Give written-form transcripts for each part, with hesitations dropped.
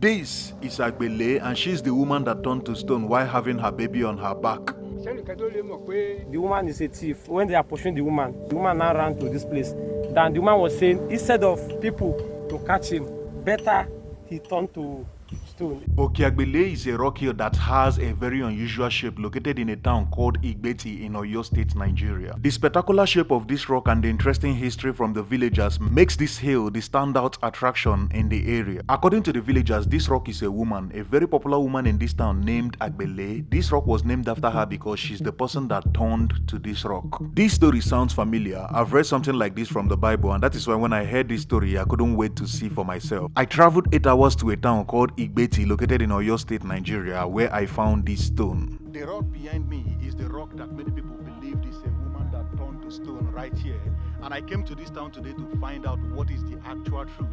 This is Agbele, and she's the woman that turned to stone while having her baby on her back. The woman is a thief. When they are pursuing the woman now ran to this place. Then the woman was saying, instead of people to catch him, better he turned to stone. Oke Agbele is a rock hill that has a very unusual shape located in a town called Igbeti in Oyo State, Nigeria. The spectacular shape of this rock and the interesting history from the villagers makes this hill the standout attraction in the area. According to the villagers, this rock is a woman, a very popular woman in this town named Agbele. This rock was named after her because she's the person that turned to this rock. This story sounds familiar. I've read something like this from the Bible, and that is why when I heard this story, I couldn't wait to see for myself. I traveled 8 hours to a town called Igbeti, located in Oyo State, Nigeria, where I found this stone. The rock behind me is the rock that many people believed is a woman that turned to stone right here. And I came to this town today to find out what is the actual truth.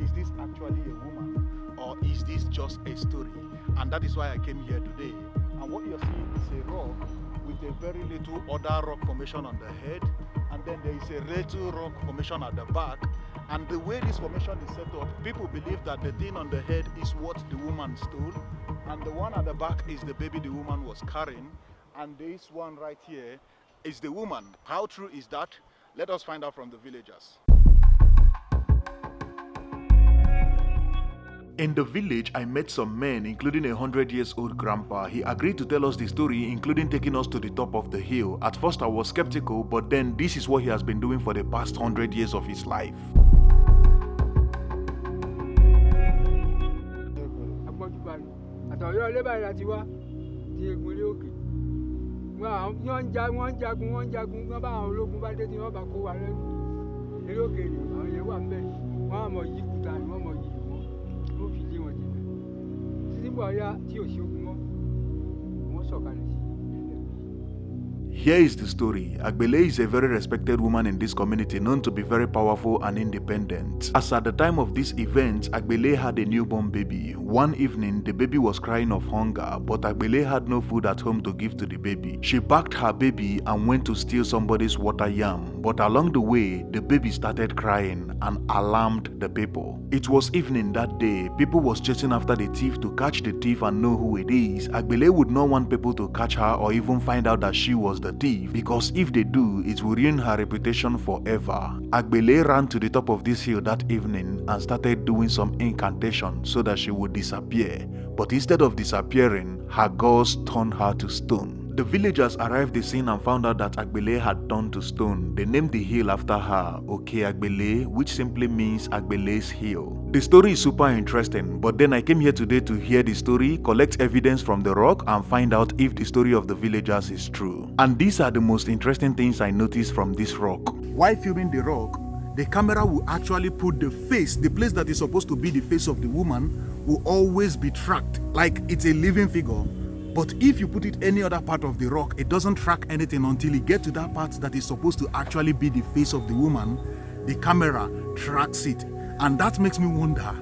Is this actually a woman, or is this just a story? And that is why I came here today. And what you're seeing is a rock with a very little other rock formation on the head, and then there is a little rock formation at the back. And the way this formation is set up, people believe that the thing on the head is what the woman stole, and the one at the back is the baby the woman was carrying, and this one right here is the woman. How true is that? Let us find out from the villagers. In the village, I met some men, including a 100-year-old grandpa. He agreed to tell us the story, including taking us to the top of the hill. At first, I was skeptical, but then this is what he has been doing for the past 100 years of his life. Here is the story. Agbele is a very respected woman in this community, known to be very powerful and independent. As at the time of this event, Agbele had a newborn baby. One evening, the baby was crying of hunger, but Agbele had no food at home to give to the baby. She backed her baby and went to steal somebody's water yam, but along the way, the baby started crying and alarmed the people. It was evening that day. People was chasing after the thief to catch the thief and know who it is. Agbele would not want people to catch her or even find out that she was the thief, because if they do, it will ruin her reputation forever. Agbele ran to the top of this hill that evening and started doing some incantation so that she would disappear. But instead of disappearing, her ghost turned her to stone. The villagers arrived at the scene and found out that Agbele had turned to stone. They named the hill after her, Oke Agbele, which simply means Agbele's hill. The story is super interesting, but then I came here today to hear the story, collect evidence from the rock, and find out if the story of the villagers is true. And these are the most interesting things I noticed from this rock. While filming the rock, the camera will actually put the face, the place that is supposed to be the face of the woman, will always be tracked like it's a living figure. But if you put it any other part of the rock, it doesn't track anything until you get to that part that is supposed to actually be the face of the woman. The camera tracks it. And that makes me wonder,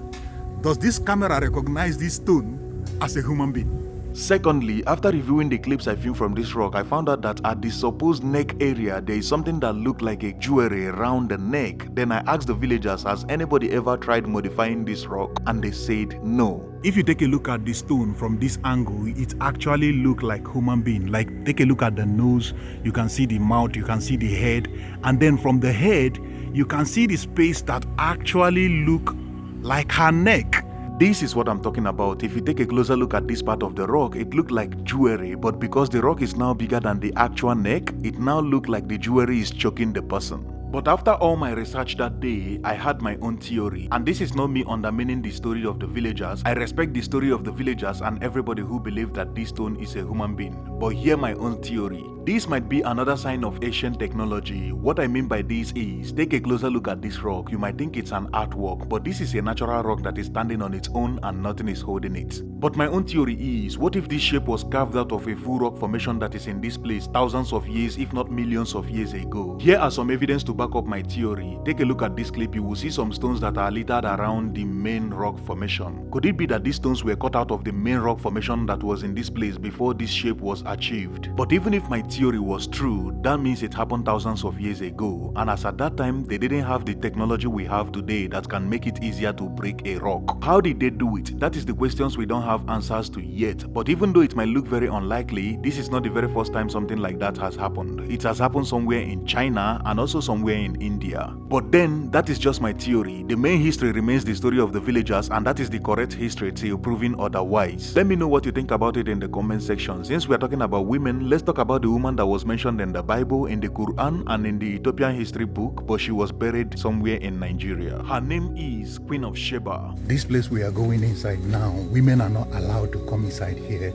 does this camera recognize this stone as a human being? Secondly, after reviewing the clips I filmed from this rock, I found out that at the supposed neck area, there is something that looked like a jewelry around the neck. Then I asked the villagers, has anybody ever tried modifying this rock? And they said no. If you take a look at the stone from this angle, it actually looks like human being. Like, take a look at the nose, you can see the mouth, you can see the head, and then from the head, you can see the space that actually look like her neck. This is what I'm talking about. If you take a closer look at this part of the rock, it looked like jewelry, but because the rock is now bigger than the actual neck, it now looks like the jewelry is choking the person. But after all my research that day, I had my own theory. And this is not me undermining the story of the villagers. I respect the story of the villagers and everybody who believes that this stone is a human being. But hear my own theory. This might be another sign of ancient technology. What I mean by this is, take a closer look at this rock. You might think it's an artwork, but this is a natural rock that is standing on its own and nothing is holding it. But my own theory is, what if this shape was carved out of a full rock formation that is in this place thousands of years, if not millions of years ago? Here are some evidence to back up my theory, take a look at this clip. You will see some stones that are littered around the main rock formation. Could it be that these stones were cut out of the main rock formation that was in this place before this shape was achieved? But even if my theory was true, that means it happened thousands of years ago, and as at that time they didn't have the technology we have today that can make it easier to break a rock. How did they do it? That is the questions we don't have answers to yet. But even though it might look very unlikely, this is not the very first time something like that has happened. It has happened somewhere in China and also somewhere in India. But then, that is just my theory. The main history remains the story of the villagers, and that is the correct history till proven otherwise. Let me know what you think about it in the comment section. Since we are talking about women, let's talk about the woman that was mentioned in the Bible, in the Quran, and in the Ethiopian history book, but she was buried somewhere in Nigeria. Her name is Queen of Sheba. This place we are going inside now, women are not allowed to come inside here.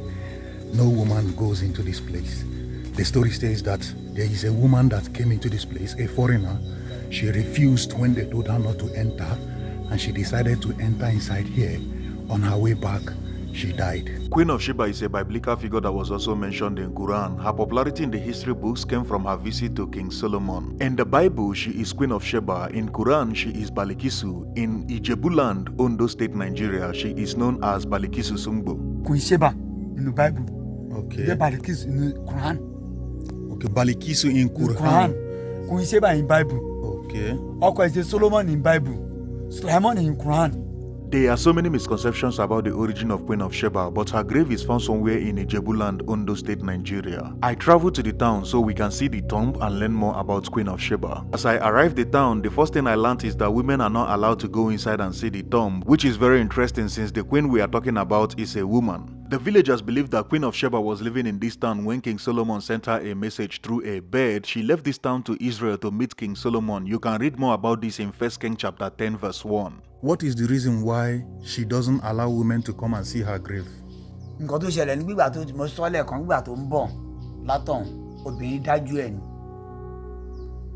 No woman goes into this place. The story says that there is a woman that came into this place, a foreigner. She refused when they told her not to enter, and she decided to enter inside here. On her way back, she died. Queen of Sheba is a biblical figure that was also mentioned in Quran. Her popularity in the history books came from her visit to King Solomon. In the Bible, she is Queen of Sheba. In Quran, she is Balikisu. In Ijebuland, Ondo State, Nigeria, she is known as Balikisu Sungbo. Queen Sheba in the Bible. Okay. The Balikisu in the Quran. Okay, Balikisu in Quran. Queen Sheba in Bible. Okay. Oke is Solomon in Bible. Solomon in Quran. There are so many misconceptions about the origin of Queen of Sheba, but her grave is found somewhere in Ijebuland, Ondo State, Nigeria. I traveled to the town so we can see the tomb and learn more about Queen of Sheba. As I arrived at the town, the first thing I learned is that women are not allowed to go inside and see the tomb, which is very interesting since the queen we are talking about is a woman. The villagers believe that Queen of Sheba was living in this town when King Solomon sent her a message through a bird. She left this town to Israel to meet King Solomon. You can read more about this in 1 Kings chapter 10 verse 1. What is the reason why she doesn't allow women to come and see her grave? Nǹkan tó ṣẹlẹ̀ ní gbígbà tó mo sọ lẹ́ẹ̀kan gbígbà tó ń bọ̀ látọ̀hún obìnrin dájú ẹ̀ ni.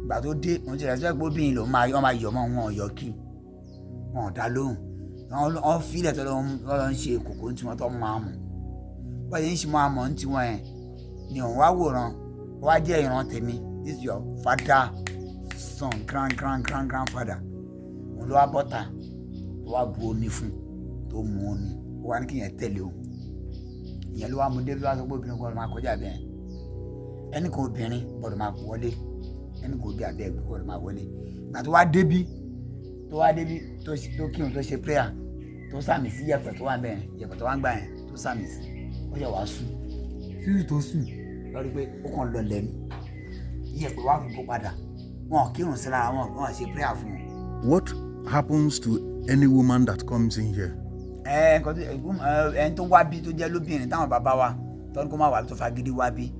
Ìgbà tó dé wọ́n ti rẹ̀ sẹ́gbẹ́ obìnrin ló máa yọ̀ mọ́ wọn ọ̀yọ́ kí wọn ò dá lóhùn. Wọ́n fílẹ̀ tó lọ́ ń ṣe kòkó tí wọ́n tó máa mọ̀. Wọ́n yẹn ń ṣe máa mọ̀ ní tiwọn ẹ̀ ni òun wá wòran wá jẹ́ ìran tèmi. This is your father son grandfather. Òun ló wá bọ́ta tó wá bu omi fún tó mu omi ó wá ní kí yẹn tẹ̀lé o. Ìyẹn ló wá mú débi wá sọ pé obìnrin gbọ́dọ̀ máa kọjá bẹ́ẹ̀. Ẹnì kan obìnrin gbọ́dọ̀ máa wọlé. Ẹnì kan obìnrin abẹ́ gbọ́dọ̀ máa wọlé. Ìgbà tó wá débi tó kírun tó ṣe prayer tó sàmì sí yẹ̀pẹ̀ tó wà bẹ́ẹ̀ yẹ̀pẹ̀ tó wá ń gbà yẹn tó sàmì sí ó yẹ wá sùn síbi tó sùn lórí pé ó kàn lọ lẹ́nu yẹ̀pẹ̀ wá fún bó padà wọn kírun sí lára wọn ṣe prayer fún wọn. What happens to any woman that comes in here? Ẹni tó wá bí tó jẹ́ lóbìnrin táwọn bàbá wa tọ́ni kó má wà tó fagídí wá bí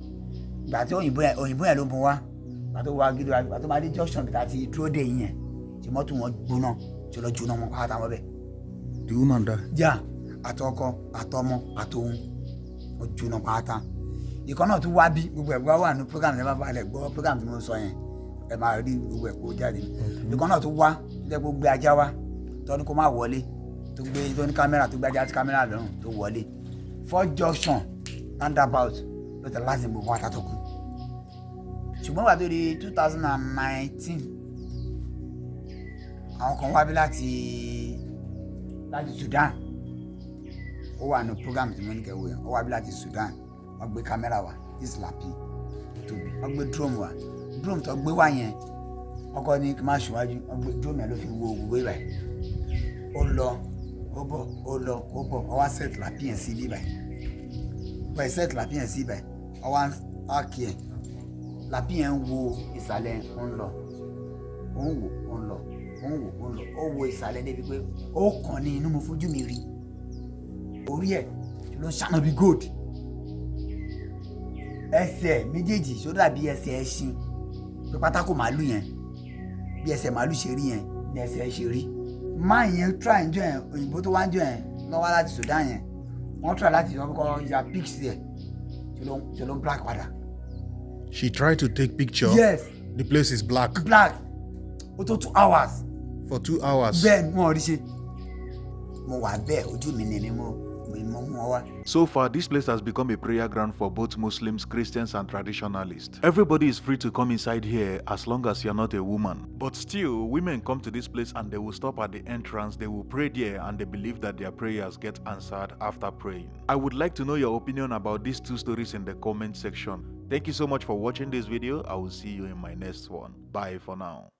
ìgbà tí òyìnbó yẹn ló mú wá ìgbà tó wá gidi wá ìgbà tó máa dé junction bí àti dúró dé yẹn tí mọ́tò wọn gbóná tí ó lọ jóná wọn pátá wọn bẹ́ẹ̀. The woman died? Yeah, àtọkọ àtọmọ àtòun ó jóná pátá. Ìkan náà tún wá bí gbogbo ẹ̀gbọ́n wà ní program ẹ̀ bá balẹ̀ gbọ́ program tí mo sọ yẹn ẹ máa rí gbogbo ẹ̀ kó jáde. Ìkan náà tún wá jẹ́ kó gbé ajá wá tọ́ni kó má wọlé tó ní kámẹ́rà tó gbé ajá sí kámẹ́rà lọ́rùn tó wọlé. 4 junction roundabout ló tẹ̀ láti gbogbo àtàtọ̀kù. Ṣùgbọ́n wà tó di 2019 àwọn kan wá bí láti Sudan ó wà ní program tí mo ní kẹwé ó wá bí láti Sudan wọ́n gbé kámẹ́rà wá islapi tóbi wọ́n gbé drone wá drone tó gbé wá yẹn ọkọ ní kí n má ṣùwájú wọ́n gbé drone yẹn ló fi wo òwúwé báyìí ó lọ ó bọ̀ ó wá set lapi yẹn sí báyìí wọ́n set lapi yẹn sí báyìí ó wá kí ẹ̀ lapi yẹn ń wo ìsàlẹ̀ ó ń lọ ó ń wò ó ń lọ ó wo ìsàlẹ̀ débi pé ó kàn ní inú mo fojú mi rí orí ẹ̀ ló ń ṣàná bí gold ẹsẹ̀ méjèèjì ṣó dàbí ẹsẹ̀ ẹṣin pé pátákó màálù yẹn bí ẹsẹ̀ màálù ṣe rí yẹn ní ẹsẹ̀ ẹ ṣe rí máa yẹn try ń jọ yẹn òyìnbó tó wá ń jọ yẹn lọ́wọ́ láti Sudan yẹn wọ́n try láti kọ́ ya pics ẹ̀ ṣe ló ń black padà. She tried to take picture. Yes. The place is black. Ó tó 2 hours. For 2 hours. Bẹ́ẹ̀ ni wọ́n rí ṣe mo wà bẹ́ẹ̀ ojú mi ni mo So far, this place has become a prayer ground for both Muslims, Christians, and traditionalists. Everybody is free to come inside here as long as you're not a woman. But still, women come to this place and they will stop at the entrance, they will pray there, and they believe that their prayers get answered after praying. I would like to know your opinion about these two stories in the comment section. Thank you so much for watching this video. I will see you in my next one. Bye for now.